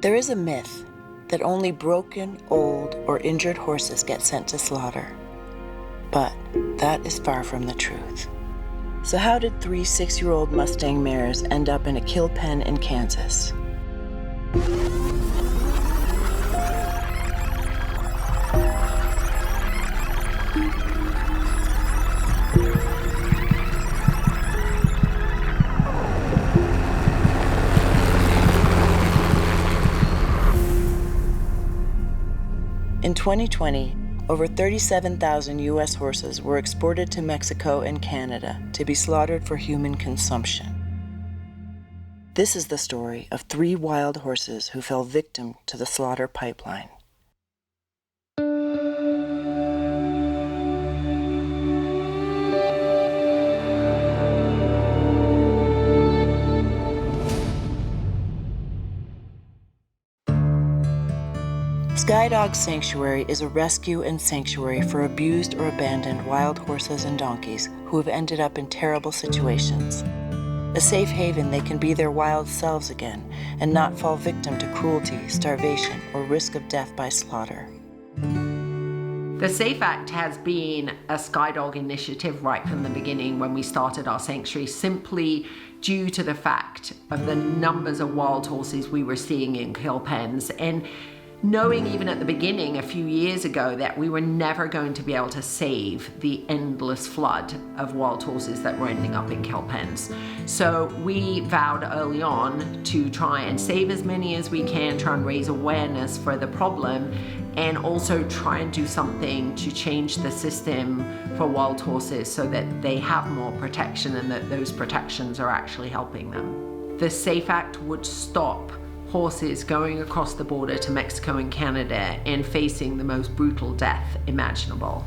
There is a myth that only broken, old, or injured horses get sent to slaughter. But that is far from the truth. So how did 3 6-year-old Mustang mares end up in a kill pen in Kansas? In 2020, over 37,000 U.S. horses were exported to Mexico and Canada to be slaughtered for human consumption. This is the story of 3 wild horses who fell victim to the slaughter pipeline. Skydog Sanctuary is a rescue and sanctuary for abused or abandoned wild horses and donkeys who have ended up in terrible situations. A safe haven they can be their wild selves again and not fall victim to cruelty, starvation, or risk of death by slaughter. The SAFE Act has been a Skydog initiative right from the beginning when we started our sanctuary, simply due to the fact of the numbers of wild horses we were seeing in kill pens, and knowing even at the beginning a few years ago that we were never going to be able to save the endless flood of wild horses that were ending up in kill pens. So we vowed early on to try and save as many as we can, try and raise awareness for the problem, and also try and do something to change the system for wild horses so that they have more protection and that those protections are actually helping them. The SAFE Act would stop horses going across the border to Mexico and Canada and facing the most brutal death imaginable.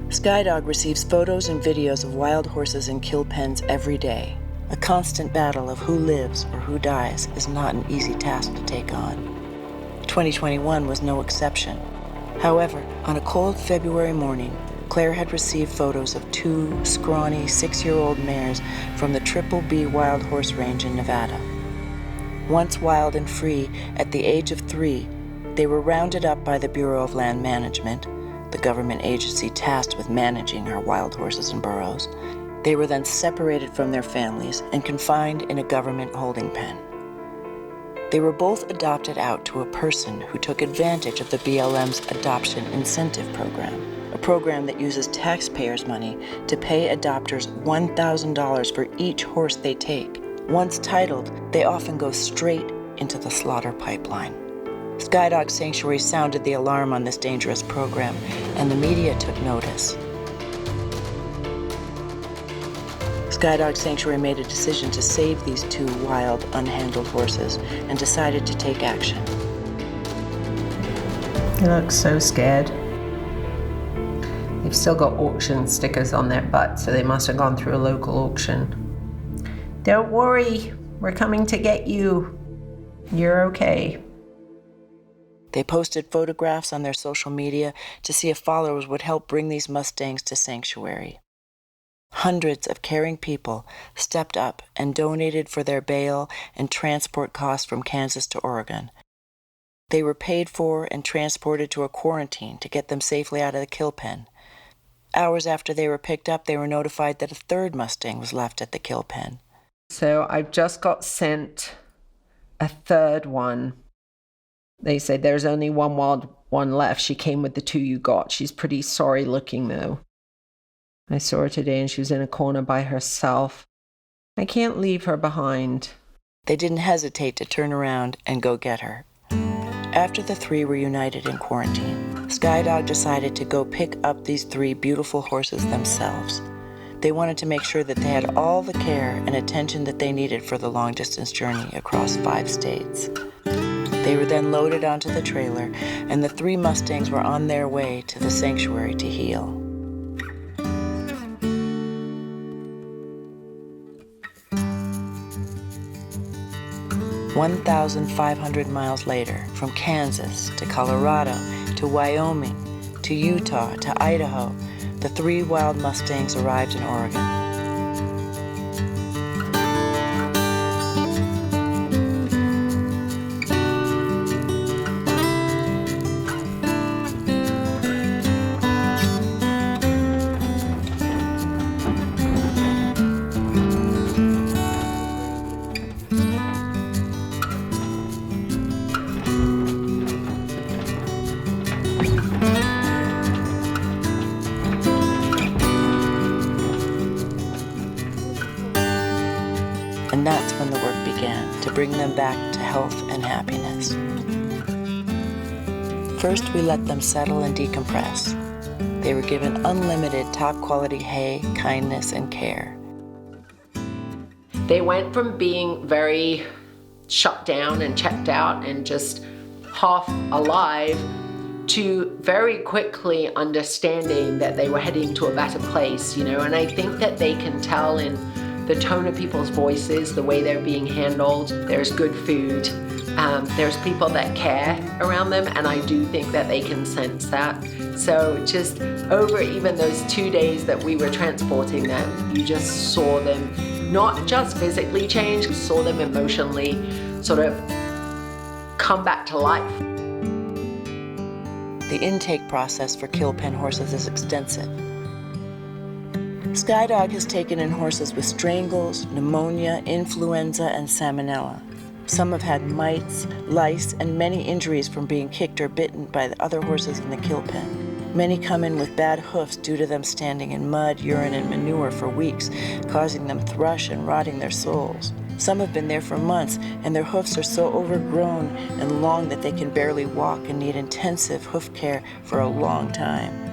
Skydog receives photos and videos of wild horses in kill pens every day. A constant battle of who lives or who dies is not an easy task to take on. 2021 was no exception. However, on a cold February morning, Clare had received photos of 2 scrawny 6-year-old mares from the Triple B Wild Horse Range in Nevada. Once wild and free, at the age of 3, they were rounded up by the Bureau of Land Management, the government agency tasked with managing our wild horses and burros. They were then separated from their families and confined in a government holding pen. They were both adopted out to a person who took advantage of the BLM's Adoption Incentive Program, a program that uses taxpayers' money to pay adopters $1,000 for each horse they take. Once titled, they often go straight into the slaughter pipeline. Skydog Sanctuary sounded the alarm on this dangerous program, and the media took notice. Skydog Sanctuary made a decision to save these 2 wild, unhandled horses and decided to take action. They look so scared. They've still got auction stickers on their butts, so they must have gone through a local auction. Don't worry, we're coming to get you. You're okay. They posted photographs on their social media to see if followers would help bring these Mustangs to Sanctuary. Hundreds of caring people stepped up and donated for their bail and transport costs from Kansas to Oregon. They were paid for and transported to a quarantine to get them safely out of the kill pen. Hours after they were picked up, they were notified that a 3rd Mustang was left at the kill pen. So I've just got sent a 3rd one. They said there's only one wild one left. She came with the 2 you got. She's pretty sorry looking though. I saw her today and she was in a corner by herself. I can't leave her behind. They didn't hesitate to turn around and go get her. After the 3 were united in quarantine, Skydog decided to go pick up these 3 beautiful horses themselves. They wanted to make sure that they had all the care and attention that they needed for the long-distance journey across 5 states. They were then loaded onto the trailer, and the 3 Mustangs were on their way to the sanctuary to heal. "1,500 miles later, from Kansas to Colorado to Wyoming to Utah to Idaho, the 3 wild Mustangs arrived in Oregon. bring them back to health and happiness. First, we let them settle and decompress. They were given unlimited top-quality hay, kindness, and care. They went from being very shut down and checked out and just half alive to very quickly understanding that they were heading to a better place, you know, and I think that they can tell in the tone of people's voices, the way they're being handled. There's good food, there's people that care around them, and I do think that they can sense that. So just over even those 2 days that we were transporting them, you just saw them not just physically change, saw them emotionally sort of come back to life. The intake process for kill pen horses is extensive. Skydog has taken in horses with strangles, pneumonia, influenza, and salmonella. Some have had mites, lice, and many injuries from being kicked or bitten by the other horses in the kill pen. Many come in with bad hoofs due to them standing in mud, urine, and manure for weeks, causing them thrush and rotting their soles. Some have been there for months, and their hoofs are so overgrown and long that they can barely walk and need intensive hoof care for a long time.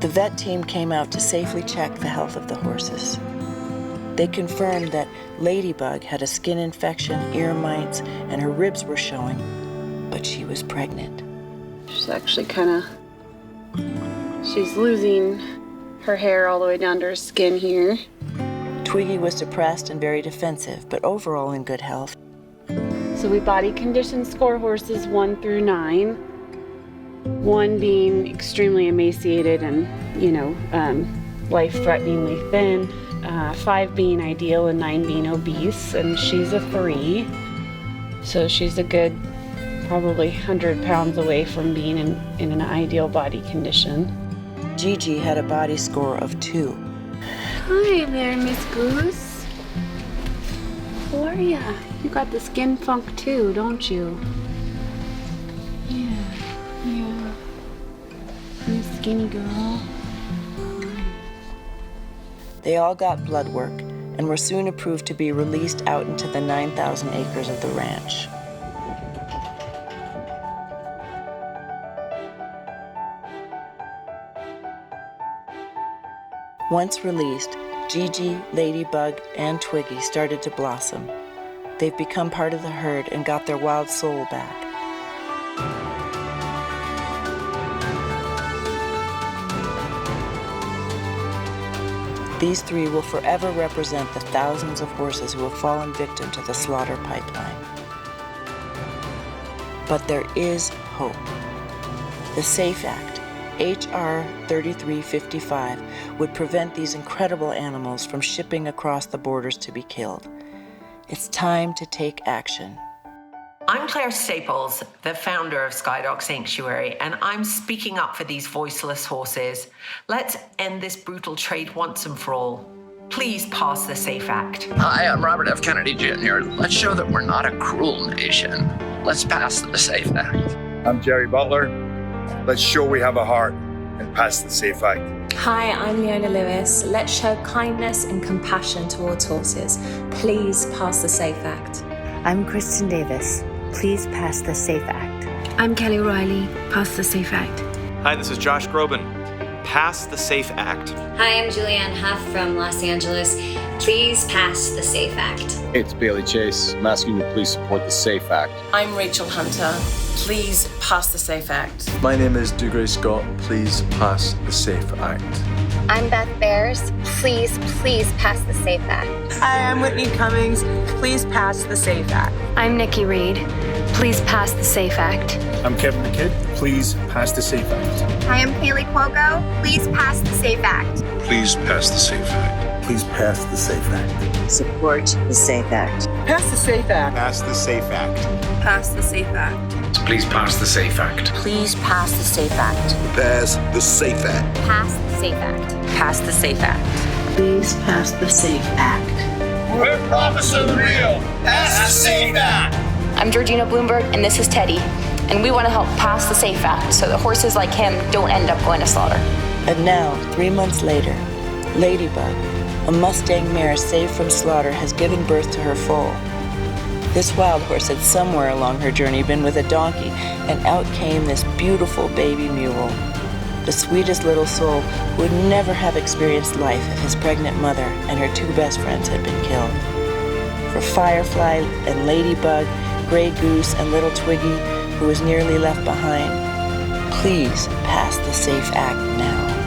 The vet team came out to safely check the health of the horses. They confirmed that Ladybug had a skin infection, ear mites, and her ribs were showing, but she was pregnant. She's actually she's losing her hair all the way down to her skin here. Twiggy was depressed and very defensive, but overall in good health. So we body condition score horses 1 through 9. 1 being extremely emaciated and, life-threateningly thin. 5 being ideal and 9 being obese, and she's a 3. So she's a good probably 100 pounds away from being in an ideal body condition. Gigi had a body score of 2. Hi there, Miss Goose. How are ya? You got the skin funk too, don't you? Yeah. You skinny girl. They all got blood work and were soon approved to be released out into the 9,000 acres of the ranch. Once released, Gigi, Ladybug, and Twiggy started to blossom. They've become part of the herd and got their wild soul back. These 3 will forever represent the thousands of horses who have fallen victim to the slaughter pipeline. But there is hope. The SAFE Act, H.R. 3355, would prevent these incredible animals from shipping across the borders to be killed. It's time to take action. I'm Clare Staples, the founder of Skydog Sanctuary, and I'm speaking up for these voiceless horses. Let's end this brutal trade once and for all. Please pass the SAFE Act. Hi, I'm Robert F. Kennedy Jr. Let's show that we're not a cruel nation. Let's pass the SAFE Act. I'm Jerry Butler. Let's show we have a heart and pass the SAFE Act. Hi, I'm Leona Lewis. Let's show kindness and compassion towards horses. Please pass the SAFE Act. I'm Kristin Davis. Please pass the SAFE Act. I'm Reilly. Pass the SAFE Act. Hi, this is Josh Groban. Pass the SAFE Act. Hi, I'm Julianne Hough from Los Angeles. Please pass the SAFE Act. Hey, it's Bailey Chase. I'm asking you to please support the SAFE Act. I'm Rachel Hunter. Please pass the SAFE Act. My name is Dougray Scott. Please pass the SAFE Act. I'm Beth Behrs. Please pass the SAFE Act. Hi, I'm Whitney Cummings. Please pass the SAFE Act. I'm Nikki Reed. Please pass the SAFE Act. I'm Kevin Mckidd. Please pass the SAFE Act. Hi, I'm Kaley Cuoco. Please pass the SAFE Act. Please pass the SAFE Act. Please pass the SAFE Act. Support the SAFE Act. Pass the SAFE Act. Pass the SAFE Act. Pass the SAFE Act. Please pass the SAFE Act. Please pass the SAFE Act. Pass the SAFE Act. Pass the SAFE Act. Pass the SAFE Act. Please pass the SAFE Act. We're promising real. Pass the SAFE Act. I'm Georgina Bloomberg, and this is Teddy. And we want to help pass the SAFE Act so that horses like him don't end up going to slaughter. And now, 3 months later, Ladybug, a Mustang mare saved from slaughter, has given birth to her foal. This wild horse had somewhere along her journey been with a donkey, and out came this beautiful baby mule. The sweetest little soul who would never have experienced life if his pregnant mother and her two best friends had been killed. For Firefly and Ladybug, Grey Goose and Little Twiggy, who was nearly left behind, please pass the SAFE Act now.